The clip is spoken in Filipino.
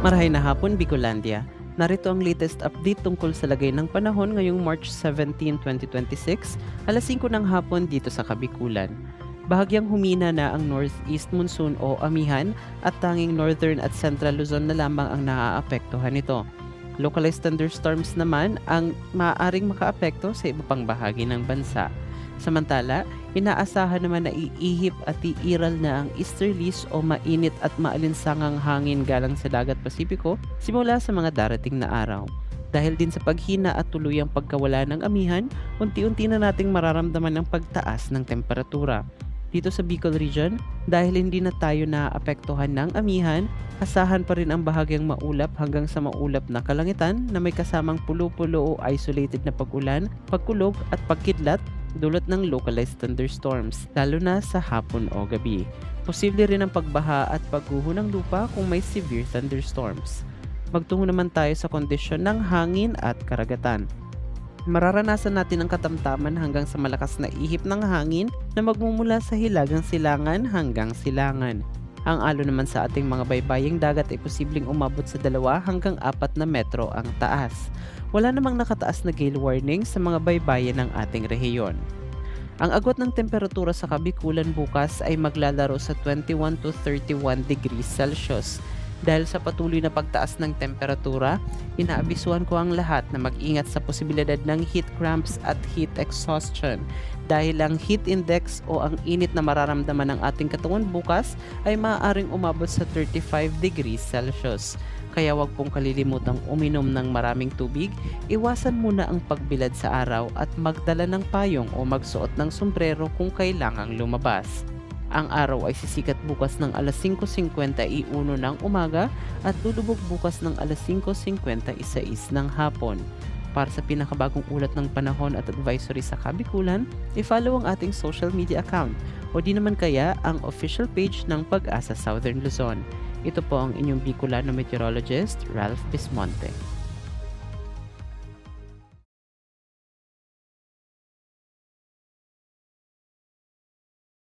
Marahay na hapon, Bicolandia. Narito ang latest update tungkol sa lagay ng panahon ngayong March 17, 2026, alas 5 ng hapon dito sa Kabikulan. Bahagyang humina na ang northeast monsoon o amihan at tanging northern at central Luzon na lamang ang naaapektuhan nito. Localized thunderstorms naman ang maaaring makaapekto sa iba pang bahagi ng bansa. Samantala, inaasahan naman na iihip at iiral na ang easterlies o mainit at maalinsangang hangin galang sa dagat Pasipiko simula sa mga darating na araw. Dahil din sa paghina at tuluyang pagkawala ng amihan, unti-unti na nating mararamdaman ang pagtaas ng temperatura. Dito sa Bicol Region, dahil hindi na tayo naapektuhan ng amihan, asahan pa rin ang bahagyang maulap hanggang sa maulap na kalangitan na may kasamang pulo-pulo o isolated na pag-ulan, pagkulog at pagkidlat dulot ng localized thunderstorms, lalo na sa hapon o gabi. Posible rin ang pagbaha at pagguho ng lupa kung may severe thunderstorms. Magtungo naman tayo sa kondisyon ng hangin at karagatan. Mararanasan natin ang katamtaman hanggang sa malakas na ihip ng hangin na magmumula sa hilagang silangan hanggang silangan. Ang alon naman sa ating mga baybaying dagat ay posibleng umabot sa 2 hanggang 4 na metro ang taas. Wala namang nakataas na gale warning sa mga baybayin ng ating rehiyon. Ang agwat ng temperatura sa Kabikulan bukas ay maglalaro sa 21 to 31 degrees Celsius. Dahil sa patuloy na pagtaas ng temperatura, inaabisuhan ko ang lahat na mag-ingat sa posibilidad ng heat cramps at heat exhaustion. Dahil ang heat index o ang init na mararamdaman ng ating katawan bukas ay maaaring umabot sa 35 degrees Celsius. Kaya wag pong kalilimutang uminom ng maraming tubig, iwasan muna ang pagbilad sa araw at magdala ng payong o magsuot ng sombrero kung kailangang lumabas. Ang araw ay sisikat bukas ng alas 5:51 ng umaga at lulubog bukas ng alas 5:56 ng hapon. Para sa pinakabagong ulat ng panahon at advisory sa Kabikulan, i-follow ang ating social media account o di naman kaya ang official page ng Pag-asa Southern Luzon. Ito po ang inyong Bicolano meteorologist, Ralph Bismonte.